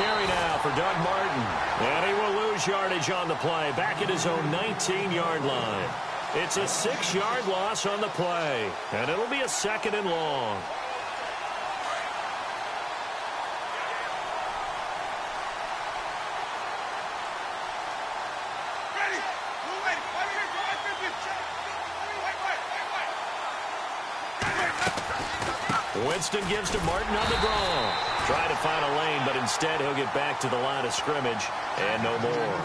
carry now for Doug Martin. And he will lose yardage on the play, back at his own 19-yard line. It's a 6-yard loss on the play, and it'll be a 2nd and long. Winston gives to Martin on the draw. Try to find a lane, but instead he'll get back to the line of scrimmage, and no more.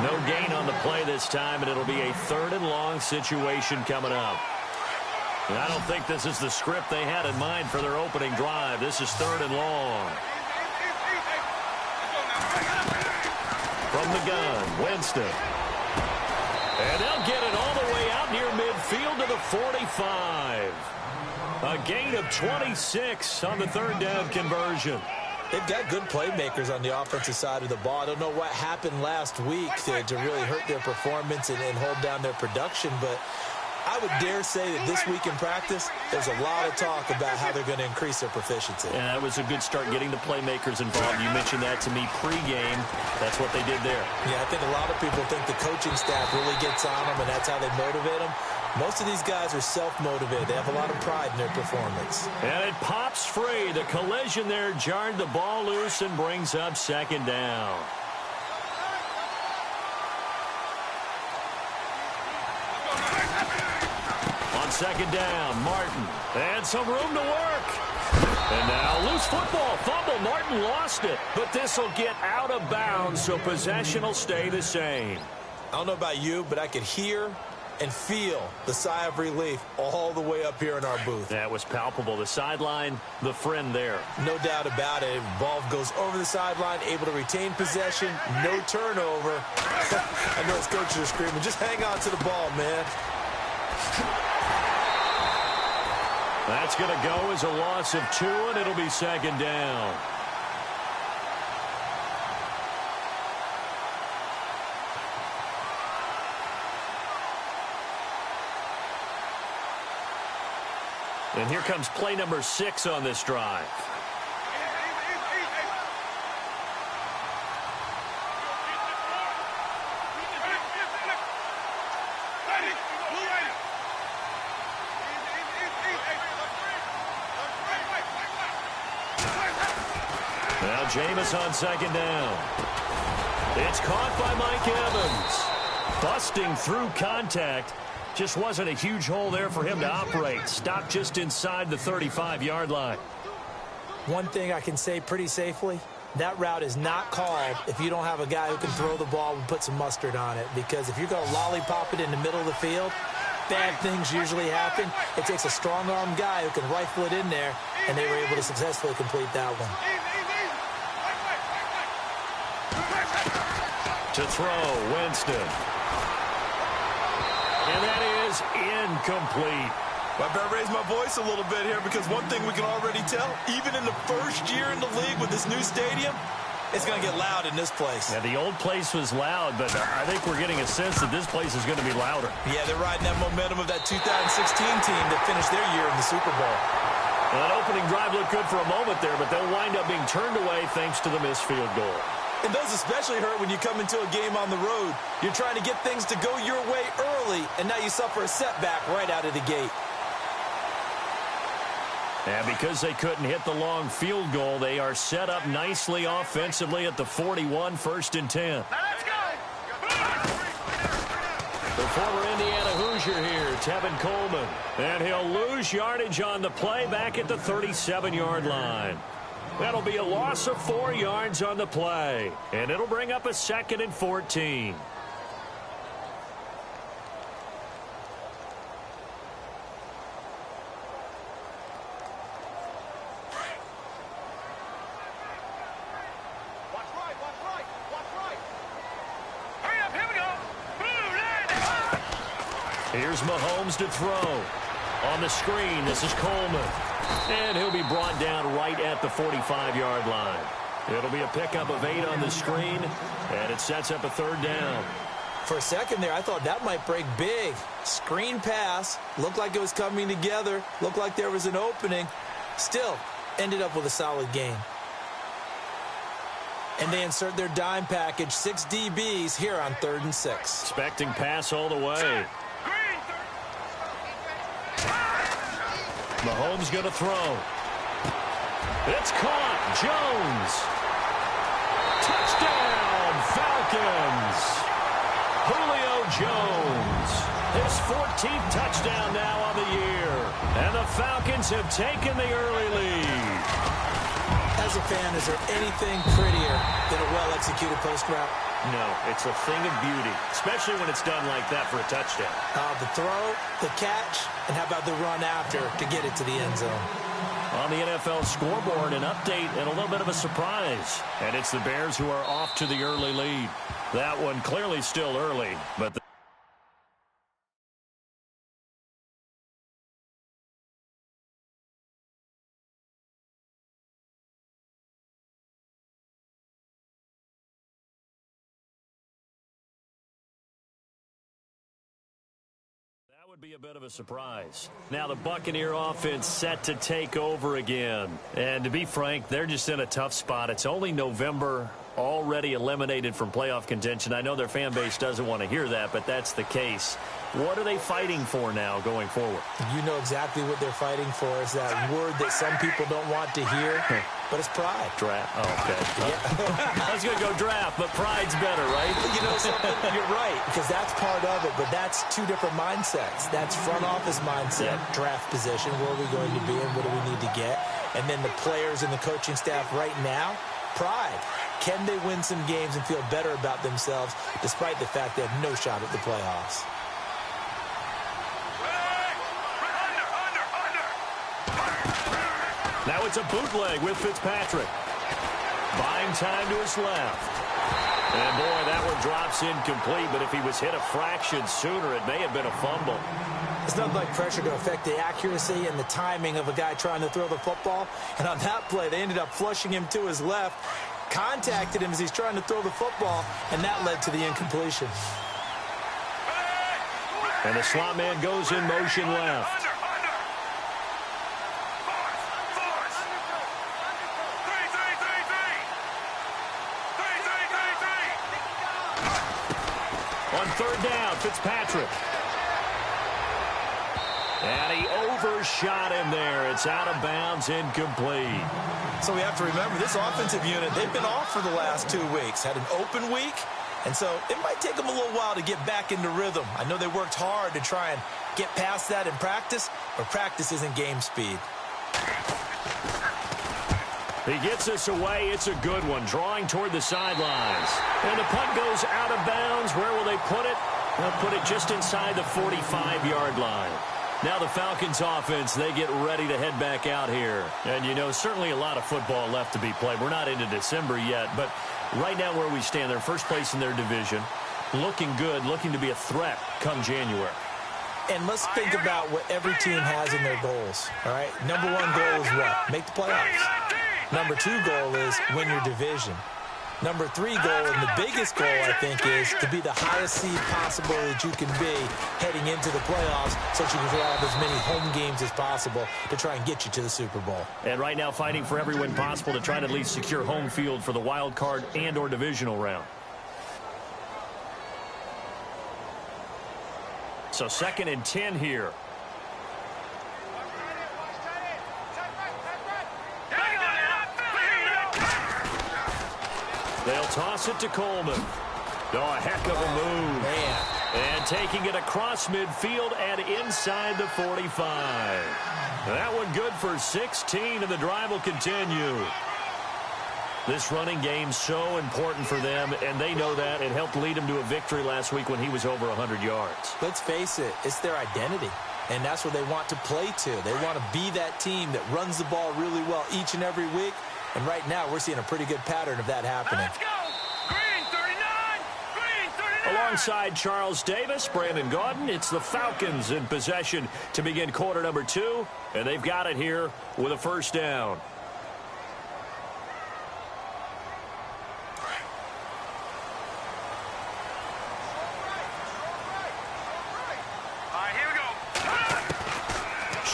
No gain on the play this time, and it'll be a 3rd and long situation coming up. And I don't think this is the script they had in mind for their opening drive. This is 3rd and long. From the gun, Winston. And they'll get it all the way out near midfield to the 45. A gain of 26 on the 3rd down conversion. They've got good playmakers on the offensive side of the ball. I don't know what happened last week to really hurt their performance and hold down their production, but I would dare say that this week in practice, there's a lot of talk about how they're going to increase their proficiency. And that was a good start getting the playmakers involved. You mentioned that to me pregame. That's what they did there. Yeah, I think a lot of people think the coaching staff really gets on them, and that's how they motivate them. Most of these guys are self-motivated. They have a lot of pride in their performance. And it pops free. The collision there jarred the ball loose and brings up 2nd down. On 2nd down, Martin. And some room to work. And now loose football. Fumble. Martin lost it. But this will get out of bounds, so possession will stay the same. I don't know about you, but I could hear and feel the sigh of relief all the way up here in our booth. That was palpable. The sideline, the friend there. No doubt about it. Ball goes over the sideline, able to retain possession, no turnover. I know his coaches are screaming, just hang on to the ball, man. That's going to go as a loss of 2, and it'll be 2nd down. And here comes play number 6 on this drive. Now Jameis on 2nd down. It's caught by Mike Evans. Busting through contact. Just wasn't a huge hole there for him to operate. Stopped just inside the 35-yard line. One thing I can say pretty safely, that route is not called if you don't have a guy who can throw the ball and put some mustard on it. Because if you're going to lollipop it in the middle of the field, bad things usually happen. It takes a strong-arm guy who can rifle it in there, and they were able to successfully complete that one. To throw, Winston. And that is incomplete. I better raise my voice a little bit here, because one thing we can already tell, even in the first year in the league with this new stadium, it's going to get loud in this place. Yeah, the old place was loud, but I think we're getting a sense that this place is going to be louder. Yeah, they're riding that momentum of that 2016 team that finished their year in the Super Bowl. Well, that opening drive looked good for a moment there, but they'll wind up being turned away thanks to the missed field goal. It does especially hurt when you come into a game on the road. You're trying to get things to go your way early, and now you suffer a setback right out of the gate. And because they couldn't hit the long field goal, they are set up nicely offensively at the 41, 1st and 10. Let's go! The former Indiana Hoosier here, Tevin Coleman. And he'll lose yardage on the play back at the 37-yard line. That'll be a loss of 4 yards on the play. And it'll bring up a 2nd and 14. Here's Mahomes to throw. On the screen, this is Coleman. And he'll be brought down right at the 45-yard line. It'll be a pickup of 8 on the screen, and it sets up a 3rd down. For a second there, I thought that might break big. Screen pass, looked like it was coming together, looked like there was an opening. Still, ended up with a solid gain. And they insert their dime package, 6 DBs here on 3rd and 6. Expecting pass all the way. Mahomes going to throw. It's caught. Jones. Touchdown, Falcons. Julio Jones. His 14th touchdown now on the year. And the Falcons have taken the early lead. As a fan, is there anything prettier than a well-executed post route? No, it's a thing of beauty, especially when it's done like that for a touchdown. The throw, the catch, and how about the run after to get it to the end zone? On the NFL scoreboard, an update and a little bit of a surprise. And it's the Bears who are off to the early lead. That one clearly still early, but that would be a bit of a surprise. Now the Buccaneer offense set to take over again. And to be frank, they're just in a tough spot. It's only November, already eliminated from playoff contention. I know their fan base doesn't want to hear that, but that's the case. What are they fighting for now going forward? You know exactly what they're fighting for. Is that word that some people don't want to hear, but it's pride. Draft. Oh, okay. I was going to go draft, but pride's better, right? You know something? You're right, because that's part of it, but that's two different mindsets. That's front office mindset, draft position, where are we going to be and what do we need to get? And then the players and the coaching staff right now, pride. Can they win some games and feel better about themselves despite the fact they have no shot at the playoffs? Now it's a bootleg with Fitzpatrick. Buying time to his left. And, boy, that one drops incomplete, but if he was hit a fraction sooner, it may have been a fumble. It's nothing like pressure to affect the accuracy and the timing of a guy trying to throw the football. And on that play, they ended up flushing him to his left, contacted him as he's trying to throw the football, and that led to the incompletion. And the slot man goes in motion left. On 3rd down, Fitzpatrick. And he overshot him there. It's out of bounds, incomplete. So we have to remember, this offensive unit, they've been off for the last 2 weeks. Had an open week, and so it might take them a little while to get back into rhythm. I know they worked hard to try and get past that in practice, but practice isn't game speed. He gets us away. It's a good one. Drawing toward the sidelines. And the punt goes out of bounds. Where will they put it? They'll put it just inside the 45-yard line. Now the Falcons offense, they get ready to head back out here. And, you know, certainly a lot of football left to be played. We're not into December yet, but right now where we stand, they're first place in their division. Looking good, looking to be a threat come January. And let's think about what every team has in their goals, all right? Number one goal is what? Make the playoffs. Number 2 goal is win your division. Number 3 goal, and the biggest goal, I think, is to be the highest seed possible that you can be heading into the playoffs so that you can have as many home games as possible to try and get you to the Super Bowl. And right now fighting for every win possible to try to at least secure home field for the wild card and or divisional round. So 2nd and 10 here. They'll toss it to Coleman. Oh, a heck of a move. Man. And taking it across midfield and inside the 45. That one good for 16, and the drive will continue. This running game's so important for them, and they know that. It helped lead them to a victory last week when he was over 100 yards. Let's face it, it's their identity, and that's what they want to play to. They want to be that team that runs the ball really well each and every week, and right now we're seeing a pretty good pattern of that happening. Let's go! Green 39! Green 39! Alongside Charles Davis, Brandon Gaudin, it's the Falcons in possession to begin quarter number 2, and they've got it here with a first down.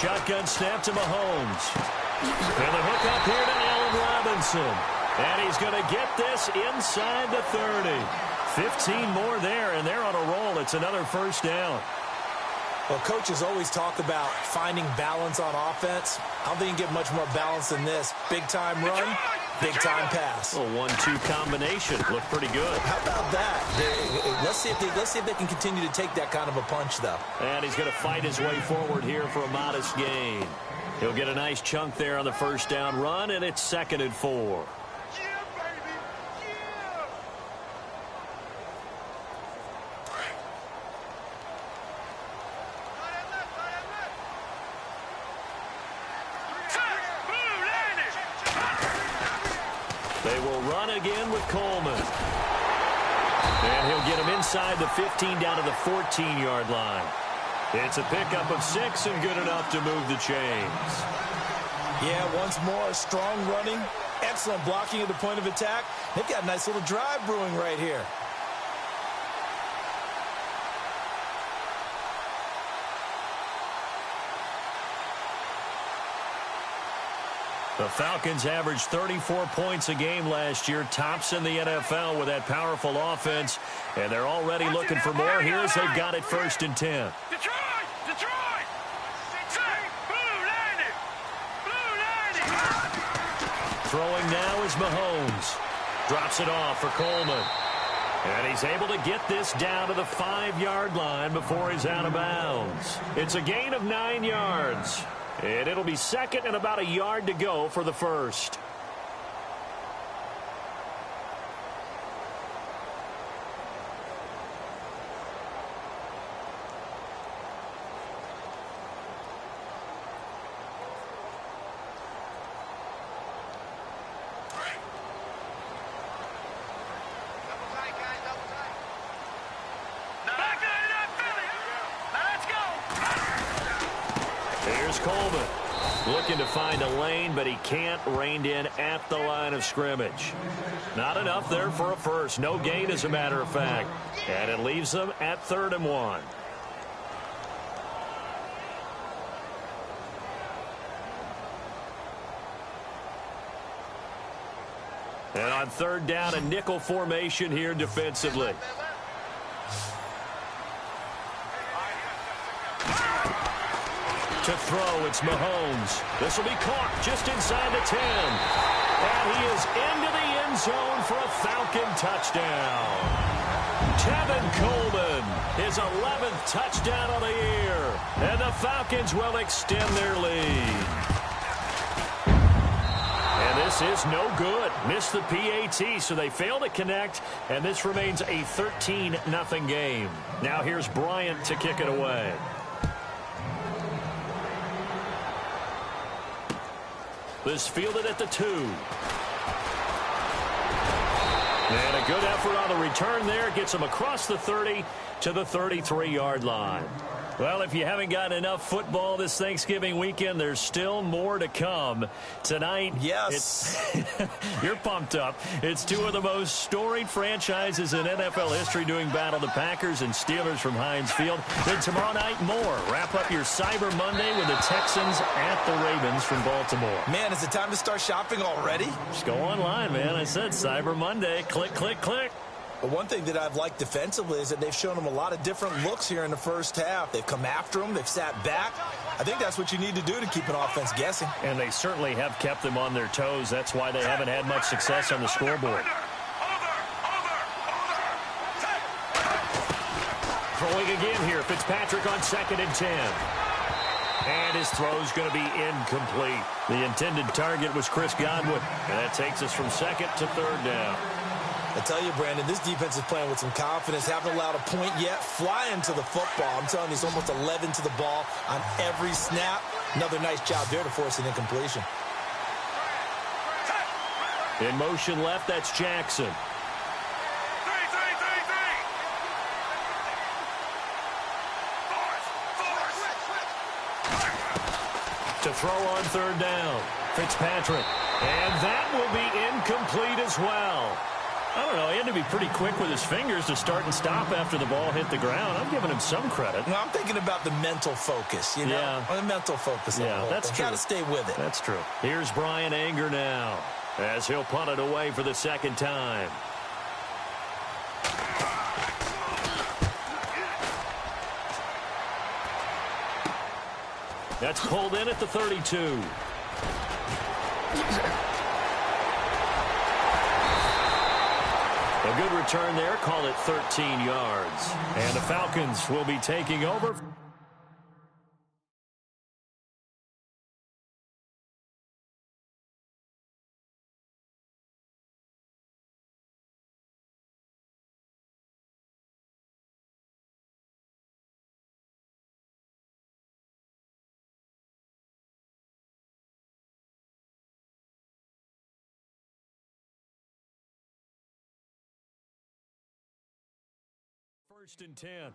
Shotgun snap to Mahomes. And the hook up here to Allen Robinson. And he's going to get this inside the 30. 15 more there, and they're on a roll. It's another first down. Well, coaches always talk about finding balance on offense. I don't think you can get much more balance than this. Big-time run, big-time pass. A 1-2 combination. Looked pretty good. How about that? Let's see if they can continue to take that kind of a punch, though. And he's going to fight his way forward here for a modest gain. He'll get a nice chunk there on the first down run, and it's 2nd and 4. They will run again with Coleman. And he'll get him inside the 15 down to the 14-yard line. It's a pickup of 6 and good enough to move the chains. Yeah, once more, strong running, excellent blocking at the point of attack. They've got a nice little drive brewing right here. The Falcons averaged 34 points a game last year, tops in the NFL with that powerful offense, and they're already looking for more. Here's they've got it 1st and 10. Detroit! Detroit! Blue landing! Blue landing! Throwing now is Mahomes. Drops it off for Coleman. And he's able to get this down to the 5-yard line before he's out of bounds. It's a gain of 9 yards. And it'll be 2nd and about a yard to go for the first. Coleman looking to find a lane, but he can't. Reined in at the line of scrimmage. Not enough there for a first. No gain, as a matter of fact. And it leaves them at 3rd and 1. And on 3rd down, a nickel formation here defensively. To throw, it's Mahomes. This will be caught just inside the 10. And he is into the end zone for a Falcon touchdown. Tevin Coleman, his 11th touchdown of the year. And the Falcons will extend their lead. And this is no good. Missed the PAT, so they fail to connect. And this remains a 13-0 game. Now here's Bryant to kick it away. This fielded at the 2. And a good effort on the return there. Gets him across the 30 to the 33-yard line. Well, if you haven't gotten enough football this Thanksgiving weekend, there's still more to come. Tonight, yes, you're pumped up. It's two of the most storied franchises in NFL history doing battle, the Packers and Steelers from Heinz Field. Then tomorrow night, more. Wrap up your Cyber Monday with the Texans at the Ravens from Baltimore. Man, is it time to start shopping already? Just go online, man. I said Cyber Monday. Click, click, click. But one thing that I've liked defensively is that they've shown them a lot of different looks here in the first half. They've come after them. They've sat back. I think that's what you need to do to keep an offense guessing. And they certainly have kept them on their toes. That's why they haven't had much success on the scoreboard. Throwing again here. Fitzpatrick on 2nd and 10. And his throw's going to be incomplete. The intended target was Chris Godwin. And that takes us from 2nd to 3rd down. I tell you, Brandon, this defense is playing with some confidence. Haven't allowed a point yet. Flying to the football. I'm telling you, it's almost 11 to the ball on every snap. Another nice job there to force an incompletion. In motion left, that's Jackson. To throw on 3rd down. Fitzpatrick. And that will be incomplete as well. I don't know. He had to be pretty quick with his fingers to start and stop after the ball hit the ground. I'm giving him some credit. No, I'm thinking about the mental focus, Yeah. The mental focus. Yeah, that's true. Got to stay with it. That's true. Here's Brian Anger now. as he'll punt it away for the second time. That's pulled in at the 32. A good return there. Call it 13 yards. And the Falcons will be taking over. First and 10.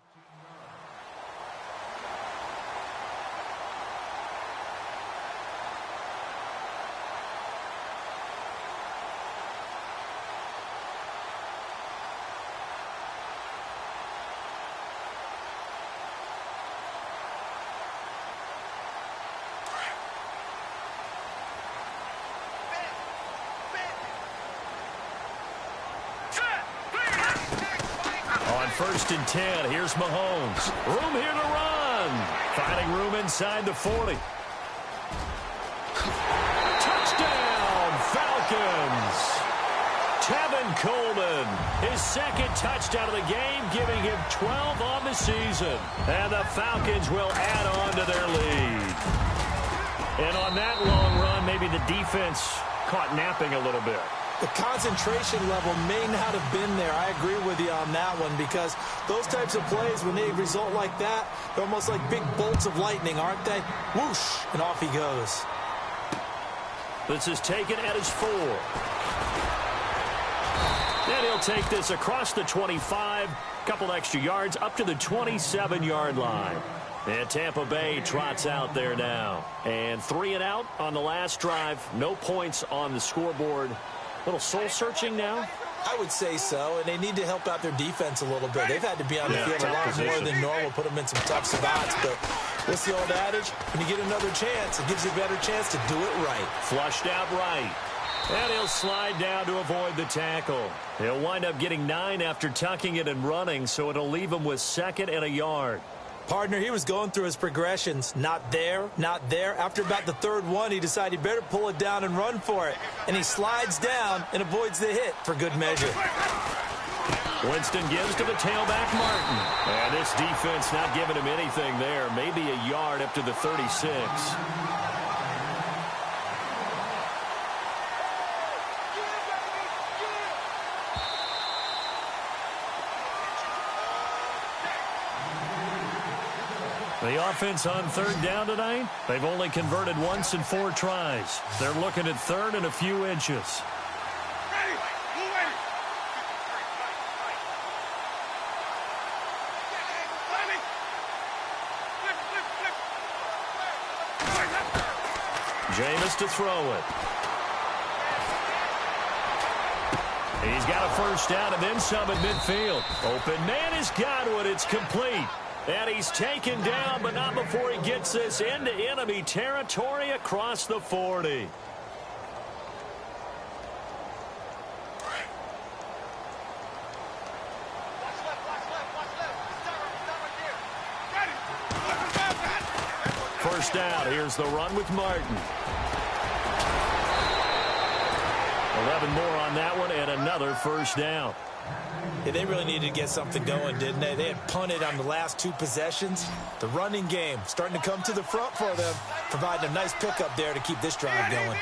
First and 10. Here's Mahomes. Room here to run. Finding room inside the 40. Touchdown, Falcons. Tevin Coleman, his second touchdown of the game, giving him 12 on the season. And the Falcons will add on to their lead. And on that long run, maybe the defense caught napping a little bit. The concentration level may not have been there. I agree with you on that one, because those types of plays, when they result like that, they're almost like big bolts of lightning, aren't they? Whoosh, and off he goes. This is taken at his 4. And he'll take this across the 25, couple extra yards, up to the 27-yard line. And Tampa Bay trots out there now. And 3 and out on the last drive. No points on the scoreboard. Little soul-searching now? I would say so, and they need to help out their defense a little bit. They've had to be on the field a lot more than normal, put them in some tough spots. But what's the old adage? When you get another chance, it gives you a better chance to do it right. Flushed out right. And he'll slide down to avoid the tackle. He'll wind up getting 9 after tucking it and running, so it'll leave him with 2nd and a yard. Partner, he was going through his progressions. Not there, not there. After about the 3rd one, he decided he better pull it down and run for it. And he slides down and avoids the hit for good measure. Winston gives to the tailback, Martin. And this defense not giving him anything there. Maybe a yard up to the 36. The offense on 3rd down tonight, they've only converted once in 4 tries. They're looking at 3rd and a few inches. Jameis to throw it. He's got a first down and then some at midfield. Open man is Godwin. It's complete. And he's taken down, but not before he gets this into enemy territory across the 40. First down. Here's the run with Martin. 11 more on that one and another first down. Yeah, they really needed to get something going, didn't they? They had punted on the last 2 possessions. The running game starting to come to the front for them, providing a nice pickup there to keep this drive going.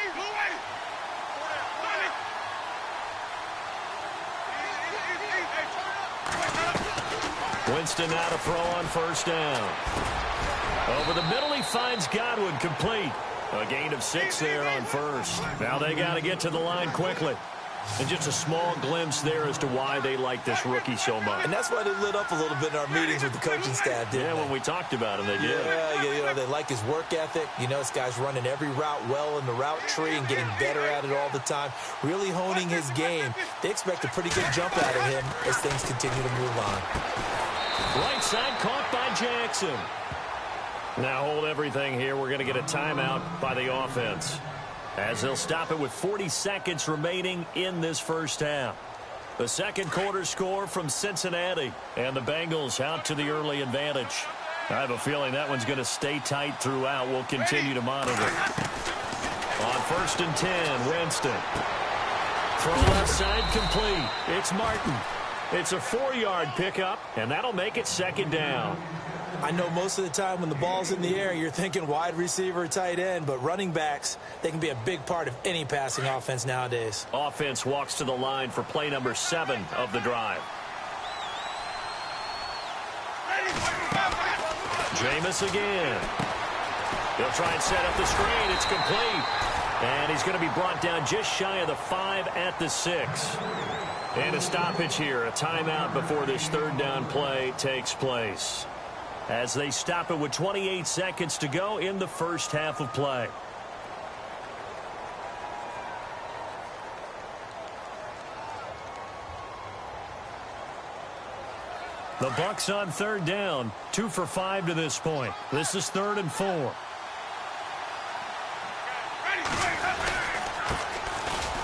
Winston now to throw on first down. Over the middle, he finds Godwin complete. A gain of 6 there on first. Now they got to get to the line quickly. And just a small glimpse there as to why they like this rookie so much. And that's why they lit up a little bit in our meetings with the coaching staff, didn't they? When we talked about him, they did. Yeah, you know, they like his work ethic. You know, this guy's running every route well in the route tree and getting better at it all the time, really honing his game. They expect a pretty good jump out of him as things continue to move on. Right side caught by Jackson. Now hold everything here. We're going to get a timeout by the offense. as they'll stop it with 40 seconds remaining in this first half. The second quarter score from Cincinnati, and the Bengals out to the early advantage. I have a feeling that one's going to stay tight throughout. We'll continue to monitor. On 1st and 10, Winston. Throw left side complete. It's Martin. It's a 4-yard pickup, and that'll make it second down. I know most of the time when the ball's in the air, you're thinking wide receiver, tight end, but running backs, they can be a big part of any passing offense nowadays. Offense walks to the line for play number 7 of the drive. Jameis again. He'll try and set up the screen. It's complete. And he's going to be brought down just shy of the 5 at the 6. And a stoppage here, a timeout before this third down play takes place, as they stop it with 28 seconds to go in the first half of play. The Bucs on third down, 2 for 5 to this point. This is 3rd and 4.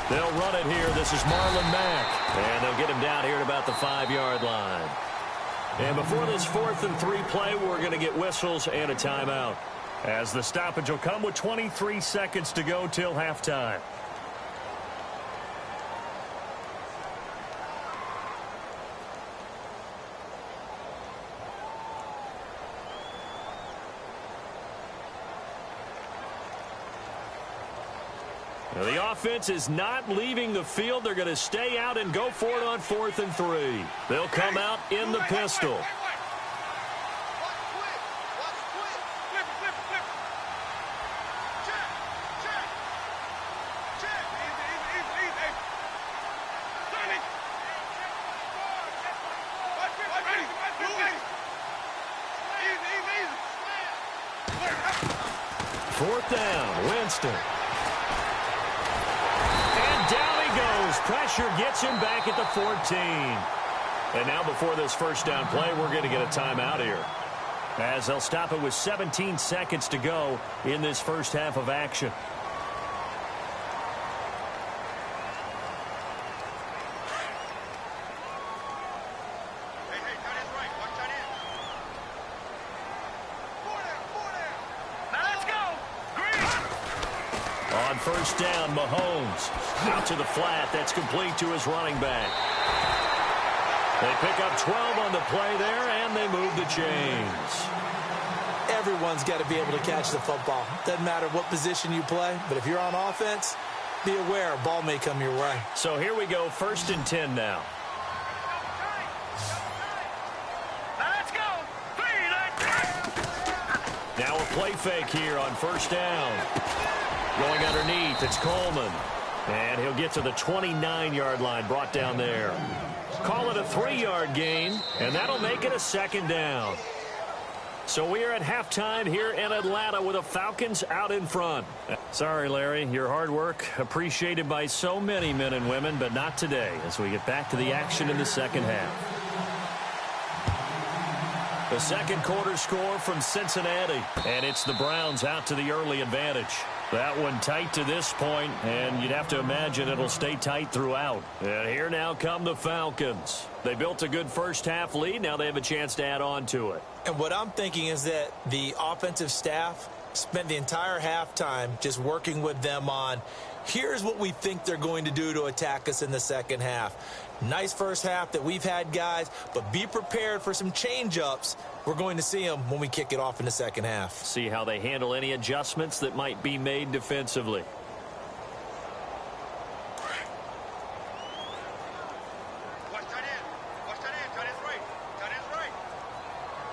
They'll run it here. This is Marlon Mack, and they'll get him down here at about the 5-yard line. And before this 4th and 3 play, we're going to get whistles and a timeout, as the stoppage will come with 23 seconds to go till halftime. Now, the offense is not leaving the field. They're going to stay out and go for it on 4th and 3. They'll come out in the pistol. Fourth down, Winston. Pressure gets him back at the 14. And now before this first down play, we're going to get a timeout here, as they'll stop it with 17 seconds to go in this first half of action. On first down, Mahomes out to the flat. That's complete to his running back. They pick up 12 on the play there, and they move the chains. Everyone's got to be able to catch the football. Doesn't matter what position you play, but if you're on offense, be aware a ball may come your way. So here we go, 1st and 10 now. Let's go. Now a play fake here on first down. Going underneath, it's Coleman. And he'll get to the 29-yard line, brought down there. Call it a 3-yard gain, and that'll make it a second down. So we are at halftime here in Atlanta with the Falcons out in front. Sorry, Larry, your hard work appreciated by so many men and women, but not today as we get back to the action in the second half. The second quarter score from Cincinnati, and it's the Browns out to the early advantage. That one tight to this point, and you'd have to imagine it'll stay tight throughout. And here now come the Falcons. They built a good first half lead. Now they have a chance to add on to it. And what I'm thinking is that the offensive staff spent the entire halftime just working with them on, here's what we think they're going to do to attack us in the second half. Nice first half that we've had, guys, but be prepared for some change-ups. We're going to see them when we kick it off in the second half. See how they handle any adjustments that might be made defensively.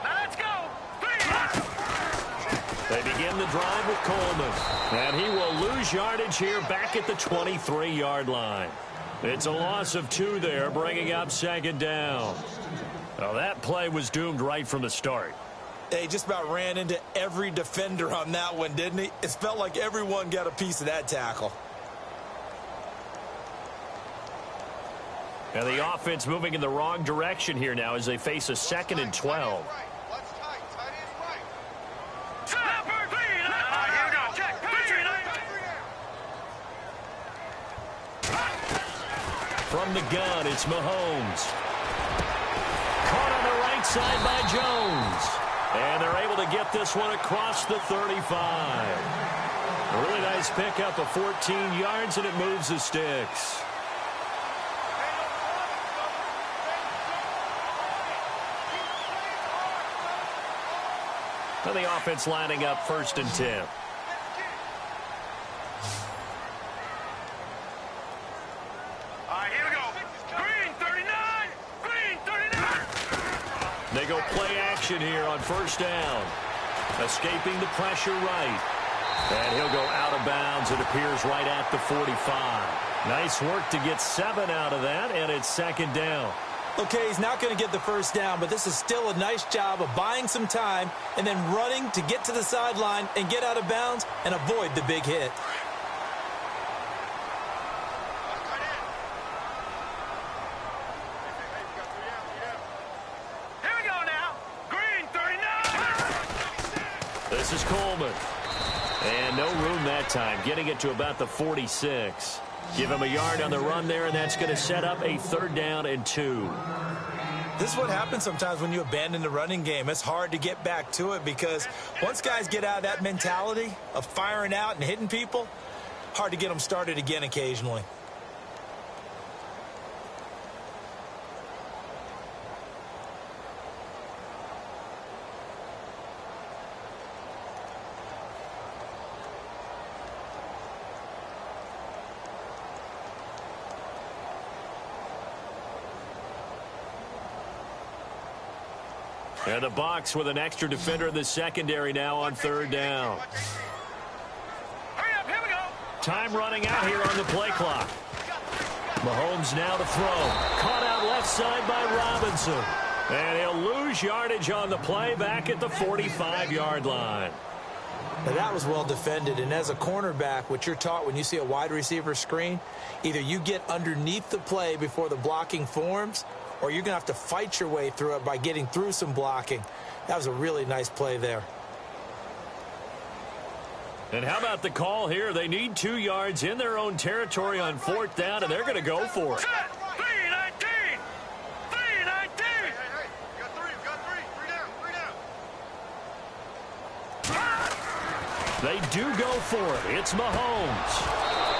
Let's go. They begin the drive with Coleman, and he will lose yardage here back at the 23-yard line. It's a loss of 2 there, bringing up second down. Well, that play was doomed right from the start. They just about ran into every defender on that one, didn't he? It felt like everyone got a piece of that tackle. And the offense moving in the wrong direction here now as they face a 2nd and 12. From the gun, it's Mahomes. Caught on the right side by Jones. And they're able to get this one across the 35. A really nice pickup of 14 yards, and it moves the sticks. So the offense lining up 1st and 10. They go play action here on 1st down. Escaping the pressure right. And he'll go out of bounds. It appears right at the 45. Nice work to get 7 out of that, and it's 2nd down. Okay, he's not going to get the 1st down, but this is still a nice job of buying some time and then running to get to the sideline and get out of bounds and avoid the big hit. This is Coleman. And no room that time, getting it to about the 46. Give him a yard on the run there, and that's going to set up a 3rd down and 2. This is what happens sometimes when you abandon the running game. It's hard to get back to it because once guys get out of that mentality of firing out and hitting people, hard to get them started again occasionally. And the Bucs with an extra defender in the secondary now on 3rd down. Hurry up, here we go. Time running out here on the play clock. Mahomes now to throw. Caught out left side by Robinson. And he'll lose yardage on the play back at the 45-yard line. Now that was well defended, and as a cornerback, what you're taught when you see a wide receiver screen, either you get underneath the play before the blocking forms, or you're going to have to fight your way through it by getting through some blocking. That was a really nice play there. And how about the call here? They need 2 yards in their own territory on 4th down, and they're going to go for it. 3-19. 3-19. Hey, you got 3. You got 3. 3 down. They do go for it. It's Mahomes.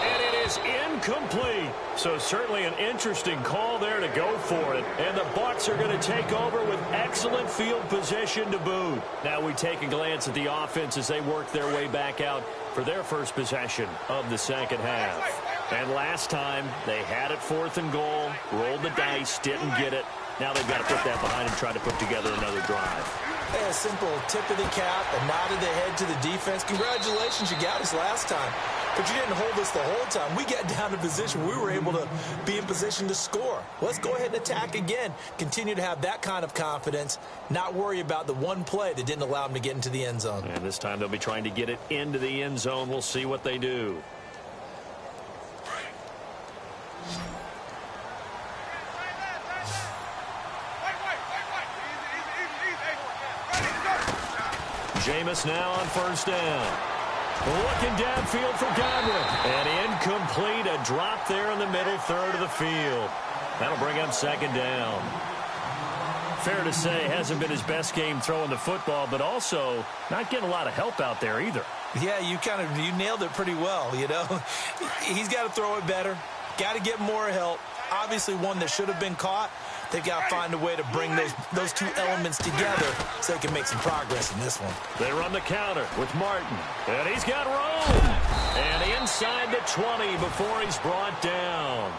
And it is incomplete. So certainly an interesting call there to go for it. And the Bucs are going to take over with excellent field position to boot. Now we take a glance at the offense as they work their way back out for their first possession of the 2nd half. And last time they had it 4th and goal, rolled the dice, didn't get it. Now they've got to put that behind and try to put together another drive. Hey, a simple tip of the cap, a nod of the head to the defense. Congratulations, you got us last time. But you didn't hold us the whole time. We got down to position. We were able to be in position to score. Let's go ahead and attack again. Continue to have that kind of confidence. Not worry about the one play that didn't allow them to get into the end zone. And this time they'll be trying to get it into the end zone. We'll see what they do. Jameis now on 1st down. Looking downfield for Godwin. And incomplete. A drop there in the middle 3rd of the field. That'll bring up 2nd down. Fair to say, hasn't been his best game throwing the football, but also not getting a lot of help out there either. Yeah, you nailed it pretty well, you know. He's got to throw it better. Got to get more help. Obviously one that should have been caught. They've got to find a way to bring those 2 elements together so they can make some progress in this one. They run the counter with Martin. And he's got room. And inside the 20 before he's brought down.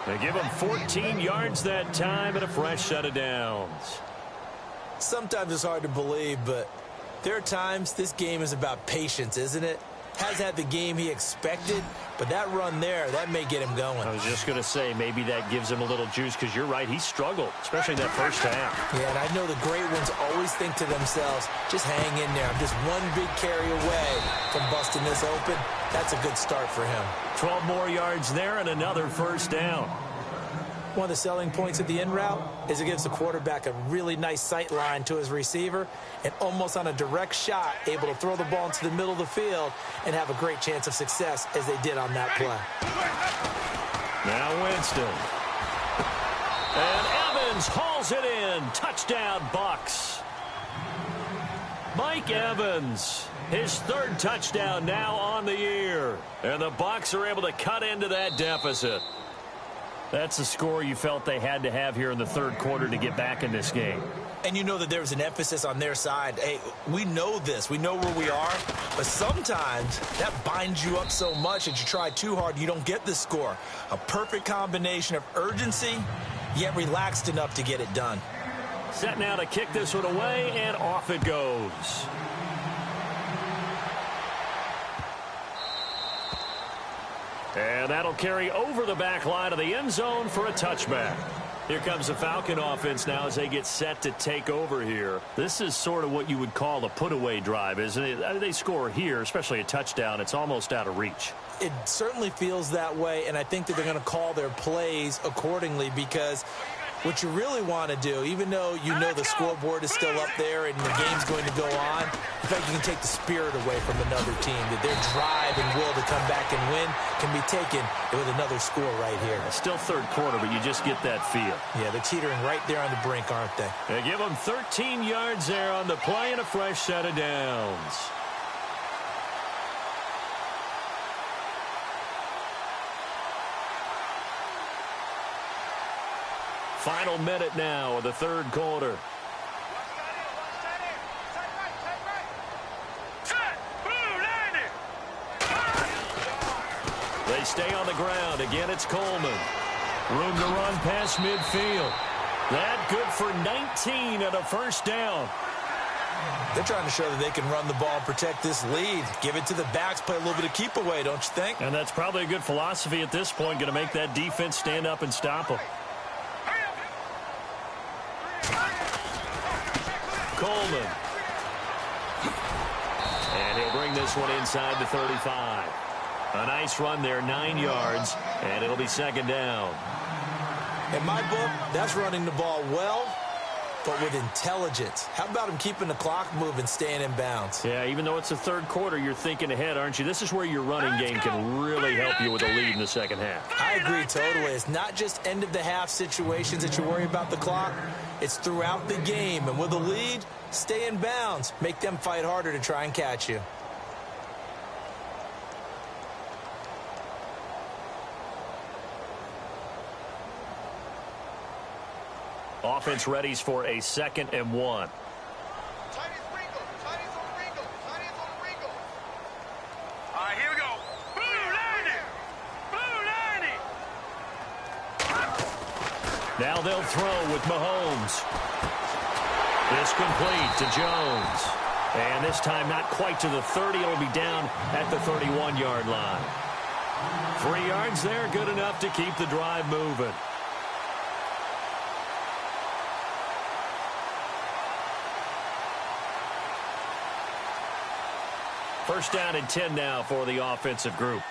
They give him 14 yards that time and a fresh set of downs. Sometimes it's hard to believe, but there are times this game is about patience, isn't it? Has had the game he expected, but that run there, that may get him going. I was just going to say, maybe that gives him a little juice, because you're right, he struggled, especially in that first half. Yeah, and I know the great ones always think to themselves, just hang in there. I'm just one big carry away from busting this open. That's a good start for him. 12 more yards there and another 1st down. One of the selling points of the in route is it gives the quarterback a really nice sight line to his receiver and almost on a direct shot able to throw the ball into the middle of the field and have a great chance of success as they did on that play. Now Winston. And Evans hauls it in. Touchdown, Bucs. Mike Evans, his third touchdown now on the year. And the Bucs are able to cut into that deficit. That's the score you felt they had to have here in the third quarter to get back in this game. And you know that there was an emphasis on their side. Hey, we know this. We know where we are. But sometimes that binds you up so much that you try too hard, you don't get the score. A perfect combination of urgency, yet relaxed enough to get it done. Set now to kick this one away, and off it goes. And that'll carry over the back line of the end zone for a touchback. Here comes the Falcon offense now as they get set to take over here. This is sort of what you would call a put-away drive, isn't it? They score here, especially a touchdown. It's almost out of reach. It certainly feels that way, and I think that they're going to call their plays accordingly because what you really want to do, even though you know the scoreboard is still up there and the game's going to go on, in fact, you can take the spirit away from another team, that their drive and will to come back and win can be taken with another score right here. Still third quarter, but you just get that feel. Yeah, they're teetering right there on the brink, aren't they? They give them 13 yards there on the play and a fresh set of downs. Final minute now of the third quarter. They stay on the ground. Again, it's Coleman. Room to run past midfield. That good for 19 and a first down. They're trying to show that they can run the ball and protect this lead. Give it to the backs, play a little bit of keep away, don't you think? And that's probably a good philosophy at this point, going to make that defense stand up and stop them. Coleman. And he'll bring this one inside the 35. A nice run there, 9 yards, and it'll be second down. In my book, that's running the ball well, but with intelligence. How about him keeping the clock moving, staying in bounds? Yeah, even though it's the third quarter, you're thinking ahead, aren't you? This is where your running game can really help you with a lead in the second half. I agree totally. It's not just end-of-the-half situations that you worry about the clock. It's throughout the game. And with a lead, stay in bounds. Make them fight harder to try and catch you. Offense readies for a 2nd and 1. Here we go. Blue lining. Blue lining. Now they'll throw with Mahomes. This complete to Jones. And this time not quite to the 30. It'll be down at the 31-yard line. 3 yards there, good enough to keep the drive moving. First down and 10 now for the offensive group.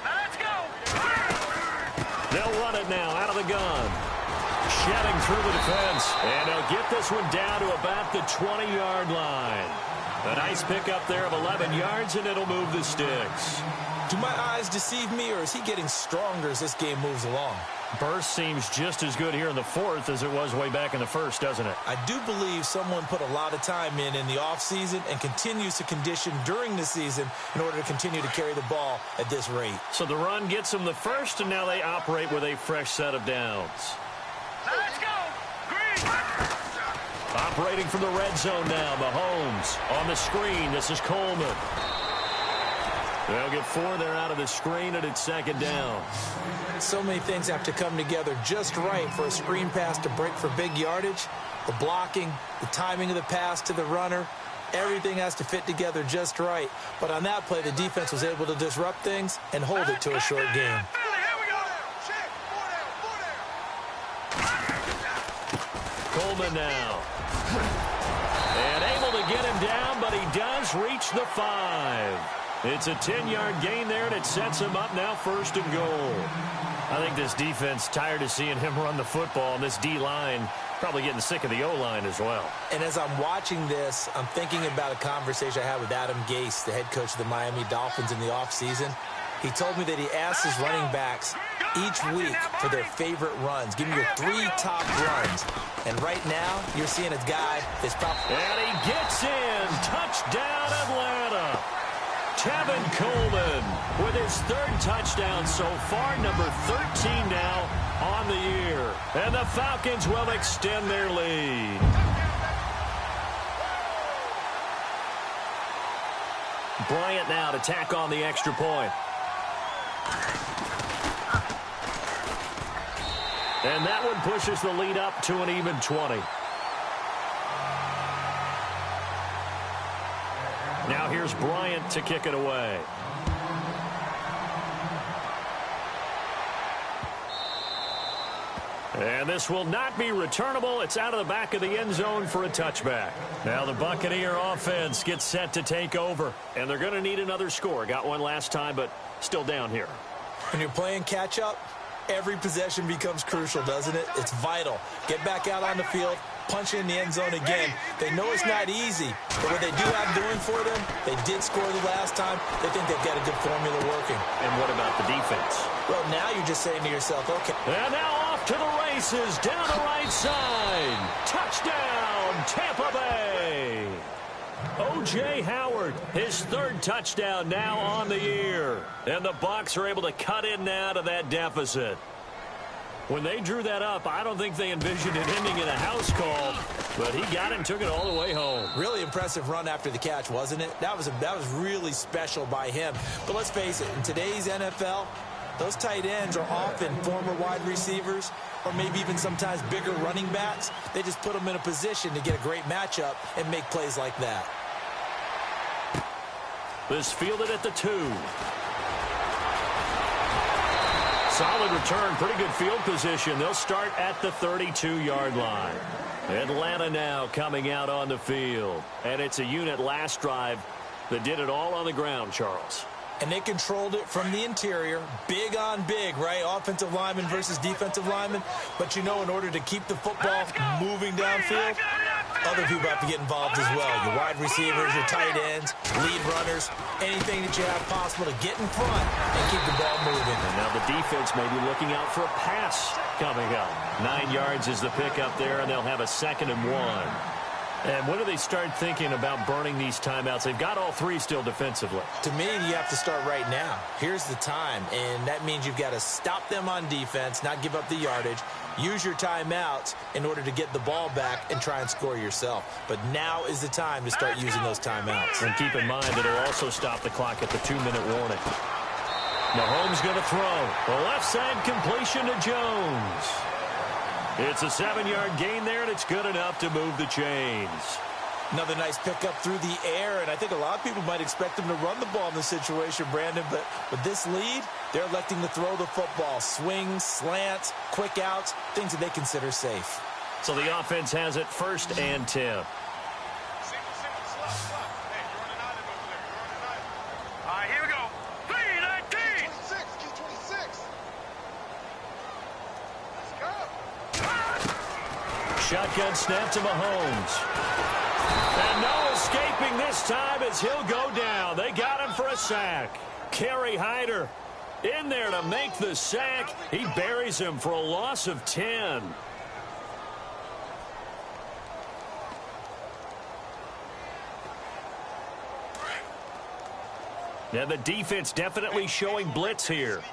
Let's go. They'll run it now out of the gun. Shedding through the defense. And they'll get this one down to about the 20-yard line. A nice pickup there of 11 yards, and it'll move the sticks. Do my eyes deceive me, or is he getting stronger as this game moves along? Burst seems just as good here in the fourth as it was way back in the first, doesn't it? I do believe someone put a lot of time in the offseason and continues to condition during the season in order to continue to carry the ball at this rate. So the run gets them the first, and now they operate with a fresh set of downs. Let's go. Green. Operating from the red zone now, Mahomes on the screen. This is Coleman. They'll get 4 there out of the screen, and it's second down. So many things have to come together just right for a screen pass to break for big yardage. The blocking, the timing of the pass to the runner, everything has to fit together just right. But on that play, the defense was able to disrupt things and hold it to a short game. Coleman now. And able to get him down, but he does reach the 5. It's a 10-yard gain there, and it sets him up now 1st and goal. I think this defense tired of seeing him run the football, and this D-line probably getting sick of the O-line as well. And as I'm watching this, I'm thinking about a conversation I had with Adam Gase, the head coach of the Miami Dolphins in the offseason. He told me that he asked his running backs each week for their favorite runs. Give me your 3 top runs. And right now, you're seeing a guy that's probably... And he gets in. Touchdown, Atlanta. Tevin Coleman with his 3rd touchdown so far, number 13 now on the year. And the Falcons will extend their lead. Bryant now to tack on the extra point. And that one pushes the lead up to an even 20. Now here's Bryant to kick it away. And this will not be returnable. It's out of the back of the end zone for a touchback. Now the Buccaneer offense gets set to take over. And they're going to need another score. Got one last time, but still down here. When you're playing catch-up, every possession becomes crucial, doesn't it? It's vital. Get back out on the field, punch in the end zone again. They know it's not easy, but what they do have doing for them, they did score the last time. They think they've got a good formula working. And what about the defense? Well, now you're just saying to yourself, okay. And now off to the races, down the right side. Touchdown, Tampa Bay. O.J. Howard, his 3rd touchdown now on the year. And the Bucs are able to cut in now to that deficit. When they drew that up, I don't think they envisioned it ending in a house call, but he got it and took it all the way home. Really impressive run after the catch, wasn't it? That was really special by him. But let's face it, in today's NFL, those tight ends are often former wide receivers or maybe even sometimes bigger running backs. They just put them in a position to get a great matchup and make plays like that. This fielded at the 2. Solid return, pretty good field position. They'll start at the 32-yard line. Atlanta now coming out on the field. And it's a unit last drive that did it all on the ground, Charles. And they controlled it from the interior, big on big, right? Offensive lineman versus defensive lineman. But, you know, in order to keep the football moving downfield, other people have to get involved as well. Your wide receivers, your tight ends, lead runners, anything that you have possible to get in front and keep the ball moving. And now the defense may be looking out for a pass coming up. 9 yards is the pickup there, and they'll have a 2nd and 1. And when do they start thinking about burning these timeouts? They've got all 3 still defensively. To me, you have to start right now. Here's the time, and that means you've got to stop them on defense, not give up the yardage, use your timeouts in order to get the ball back and try and score yourself. But now is the time to start using those timeouts. And keep in mind, it'll also stop the clock at the 2-minute warning. Mahomes going to throw. The left side completion to Jones. It's a 7-yard gain there, and it's good enough to move the chains. Another nice pickup through the air, and I think a lot of people might expect them to run the ball in this situation, Brandon, but with this lead, they're electing to throw the football. Swings, slants, quick outs, things that they consider safe. So the offense has it 1st and 10. Shotgun snap to Mahomes. And no escaping this time as he'll go down. They got him for a sack. Kerry Hyder in there to make the sack. He buries him for a loss of 10. Now the defense definitely showing blitz here.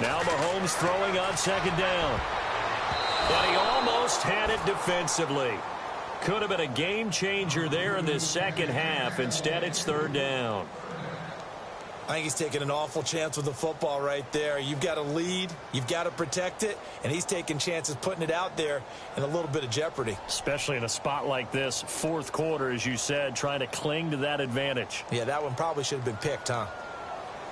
Now Mahomes throwing on 2nd down. But he almost had it defensively. Could have been a game changer there in this 2nd half. Instead, it's 3rd down. I think he's taking an awful chance with the football right there. You've got to lead, you've got to protect it, and he's taking chances putting it out there in a little bit of jeopardy. Especially in a spot like this, 4th quarter, as you said, trying to cling to that advantage. Yeah, that one probably should have been picked, huh?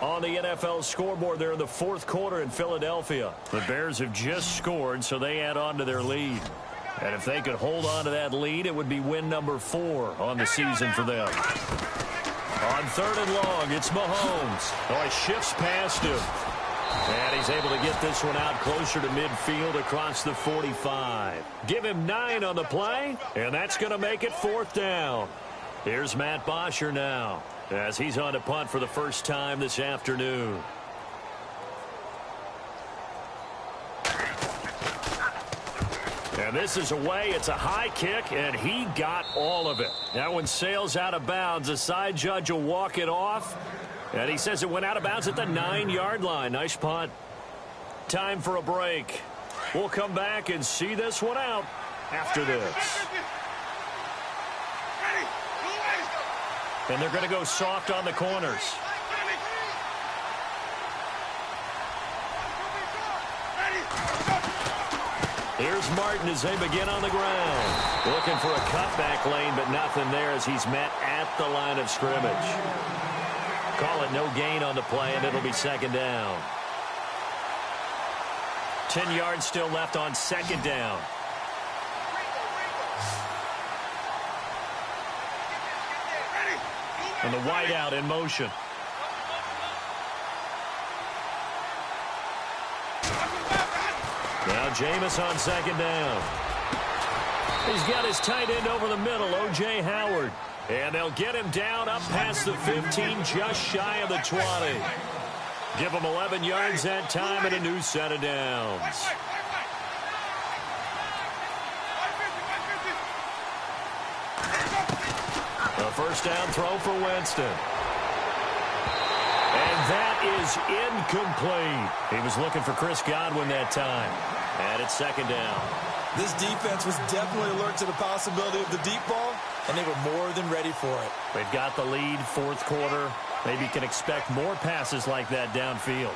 On the NFL scoreboard there in the 4th quarter in Philadelphia. The Bears have just scored, so they add on to their lead. And if they could hold on to that lead, it would be win number 4 on the season for them. On 3rd and long, it's Mahomes. Oh, he shifts past him. And he's able to get this one out closer to midfield across the 45. Give him 9 on the play, and that's going to make it 4th down. Here's Matt Bosher now, as he's on to punt for the first time this afternoon. And this is away. It's a high kick, and he got all of it. That one sails out of bounds. The side judge will walk it off. And he says it went out of bounds at the 9-yard line. Nice punt. Time for a break. We'll come back and see this one out after this. And they're going to go soft on the corners. Here's Martin as they begin on the ground. Looking for a cutback lane, but nothing there as he's met at the line of scrimmage. Call it no gain on the play, and it'll be 2nd down. 10 yards still left on 2nd down. And the wideout in motion. Now Jameis on 2nd down. He's got his tight end over the middle, O.J. Howard. And they'll get him down up past the 15, just shy of the 20. Give him 11 yards that time and a new set of downs. A 1st down throw for Winston. And that is incomplete. He was looking for Chris Godwin that time. And it's 2nd down. This defense was definitely alert to the possibility of the deep ball, and they were more than ready for it. They've got the lead, 4th quarter. Maybe can expect more passes like that downfield.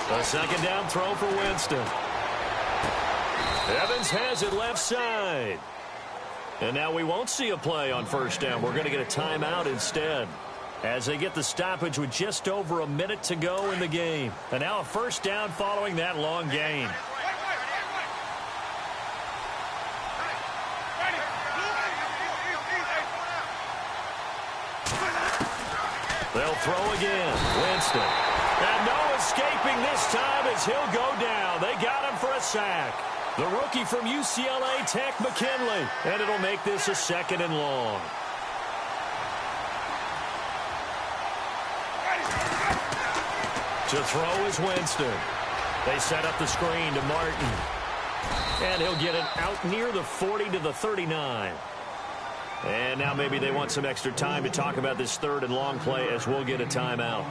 A 2nd down throw for Winston. Evans has it left side. And now we won't see a play on 1st down. We're going to get a timeout instead, as they get the stoppage with just over a minute to go in the game. And now a 1st down following that long gain. They'll throw again. Winston. And no escaping this time as he'll go down. They got him for a sack. The rookie from UCLA, Tech McKinley. And it'll make this a 2nd and long. To throw is Winston. They set up the screen to Martin. And he'll get it out near the 40 to the 39. And now maybe they want some extra time to talk about this 3rd and long play, as we'll get a timeout.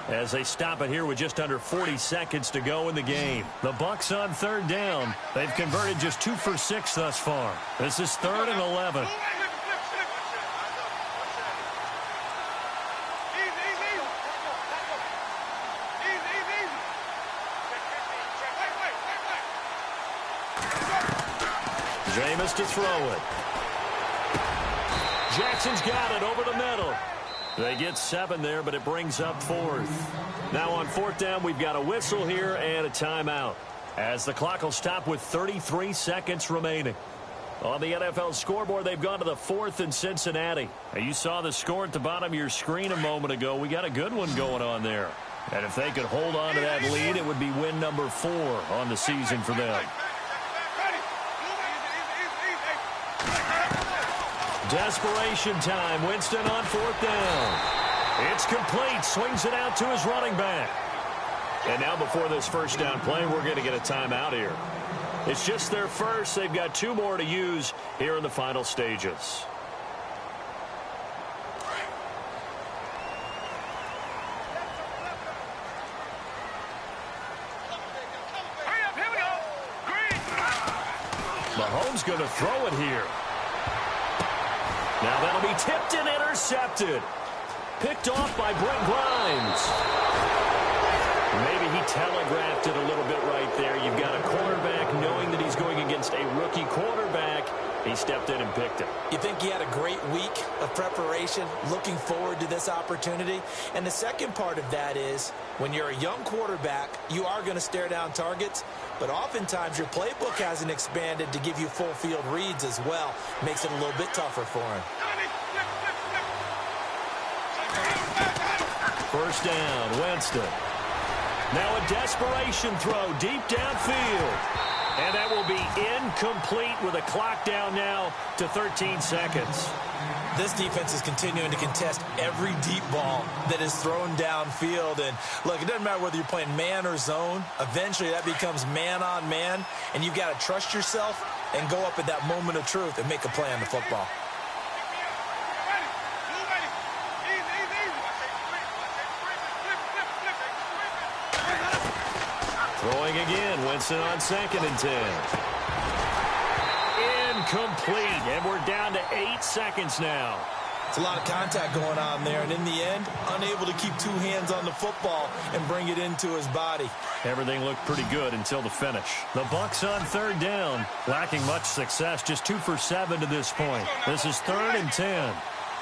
As they stop it here with just under 40 seconds to go in the game. The Bucs on 3rd down. They've converted just 2 for 6 thus far. This is 3rd and 11. Jameis to throw it. Jackson's got it over the middle. They get 7 there, but it brings up 4th. Now on 4th down, we've got a whistle here and a timeout, as the clock will stop with 33 seconds remaining. On the NFL scoreboard, they've gone to the 4th in Cincinnati. Now, you saw the score at the bottom of your screen a moment ago. We got a good one going on there. And if they could hold on to that lead, it would be win number 4 on the season for them. Desperation time. Winston on 4th down. It's complete. Swings it out to his running back. And now before this 1st down play, we're going to get a timeout here. It's just their first. They've got 2 more to use here in the final stages. Mahomes going to throw it here. Now that'll be tipped and intercepted. Picked off by Brent Grimes. Maybe he telegraphed it a little bit right there. You've got a quarterback knowing that he's going against a rookie quarterback. He stepped in and picked him. You think he had a great week of preparation, looking forward to this opportunity? And the second part of that is, when you're a young quarterback, you are going to stare down targets, but oftentimes your playbook hasn't expanded to give you full field reads as well. Makes it a little bit tougher for him. First down, Winston. Now a desperation throw deep downfield. And that will be incomplete with a clock down now to 13 seconds. This defense is continuing to contest every deep ball that is thrown downfield. And, look, it doesn't matter whether you're playing man or zone. Eventually that becomes man on man, and you've got to trust yourself and go up at that moment of truth and make a play on the football. Throwing again, Winston on 2nd and 10. Incomplete, and we're down to 8 seconds now. It's a lot of contact going on there, and in the end, unable to keep two hands on the football and bring it into his body. Everything looked pretty good until the finish. The Bucs on 3rd down, lacking much success, just 2 for 7 to this point. This is 3rd and 10.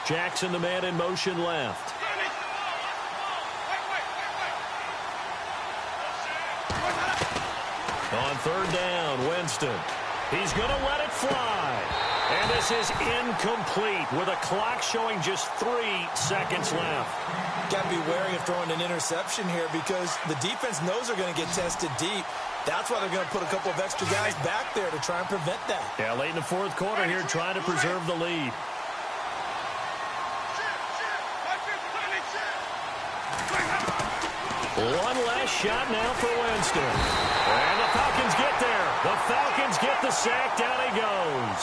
Jackson, the man in motion left. On 3rd down, Winston. He's going to let it fly. And this is incomplete with a clock showing just 3 seconds left. Got to be wary of throwing an interception here because the defense knows they're going to get tested deep. That's why they're going to put a couple of extra guys back there to try and prevent that. Yeah, late in the 4th quarter here, trying to preserve the lead. One last shot now for Winston. And the Falcons get there. The Falcons get the sack. Down he goes.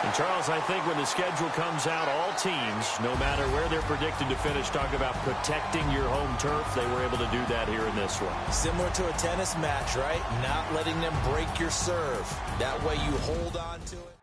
And, Charles, I think when the schedule comes out, all teams, no matter where they're predicted to finish, talk about protecting your home turf. They were able to do that here in this one. Similar to a tennis match, right? Not letting them break your serve. That way you hold on to it.